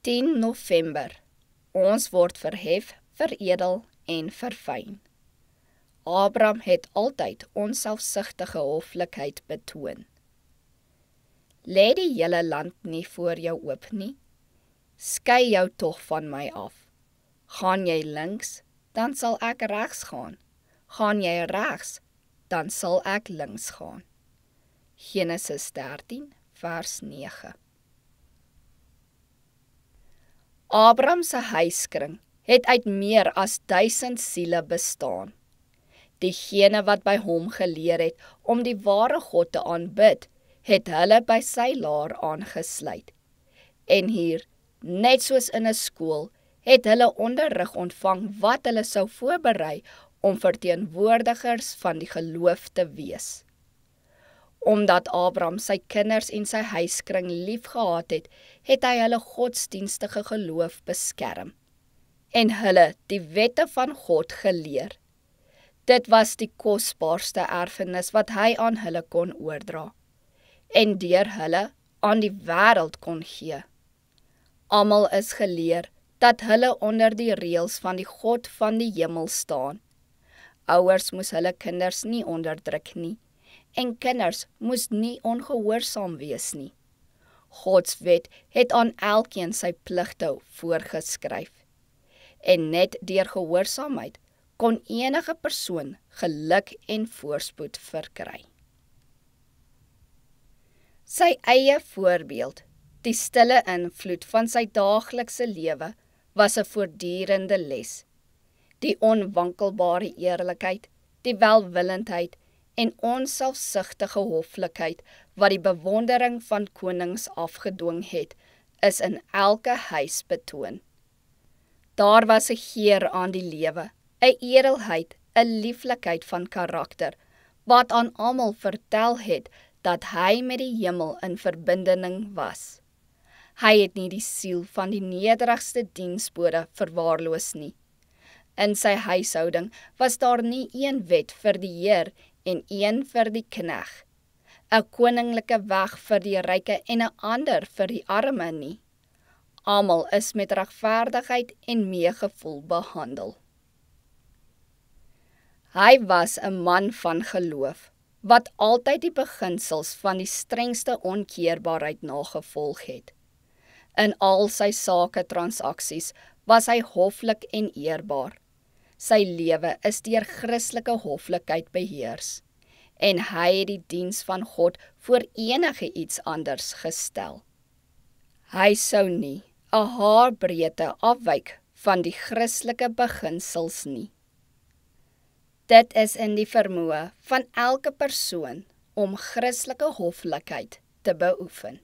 10 November. Ons word verhef, veredel en verfyn. Abraham het altyd onselfsugtige hoflikheid betoon. Lê die hele land nie voor jou oop nie? Skei jou tog van my af. Gaan jy links, dan sal ek regs gaan. Gaan jy regs, dan sal ek links gaan. Genesis 13, vers 9. Abraham se huiskring het uit meer as 1000 siele bestaan. Diegene wat by hom geleer het om die ware God te aanbid, het hulle by sy laar aangesluit. En hier, net soos in 'n skool, het hulle onderrig ontvang wat hulle sou voorberei om verteenwoordigers van die geloof te wees. Omdat Abraham sy kinders en sy huiskring liefgehad het, het hy hulle godsdienstige geloof beskerm en hulle die wette van God geleer. Dit was die kosbaarste erfenis wat hy aan hulle kon oordra en deur hulle aan die wêreld kon gee. Almal is geleer dat hulle onder die reëls van die God van die hemel staan. Ouers moes hulle kinders nie onderdruk nie en kinders moes nie ongehoorsaam wees nie. Gods wet het aan elkeen sy pligte voorgeskryf en net deur gehoorsaamheid kon enige persoon geluk en voorspoed verkry. Sy eie voorbeeld, die stille invloed van sy daaglikse lewe, was 'n voortdurende les. Die onwankelbare eerlikheid, die welwillendheid en onselfsugtige hoflikheid wat die bewondering van konings afgedwing het, is in elke huis betoon. Daar was 'n geur aan die lewe, 'n edelheid, 'n lieflikheid van karakter, wat aan almal vertel het dat hy met die hemel in verbindening was. Hy het nie die siel van die nederigste diensbode verwaarloos nie. In sy huishouding was daar nie een wet vir die heer en een vir die knegg, 'n koninklike weg vir die ryke en 'n ander vir die arme nie. Almal is met regverdigheid en meegevoel behandel. Hy was 'n man van geloof, wat altyd die beginsels van die strengste onkeerbaarheid nagevolg het. In al sy sake transaksies was hy hoflik en eerbaar. Sy lewe is deur Christelike hoflikheid beheers, en hy het die diens van God voor enige iets anders gestel. Hy sou nie 'n haarbreedte afwyk van die Christelike beginsels nie. Dit is in die vermoë van elke persoon om Christelike hoflikheid te beoefen.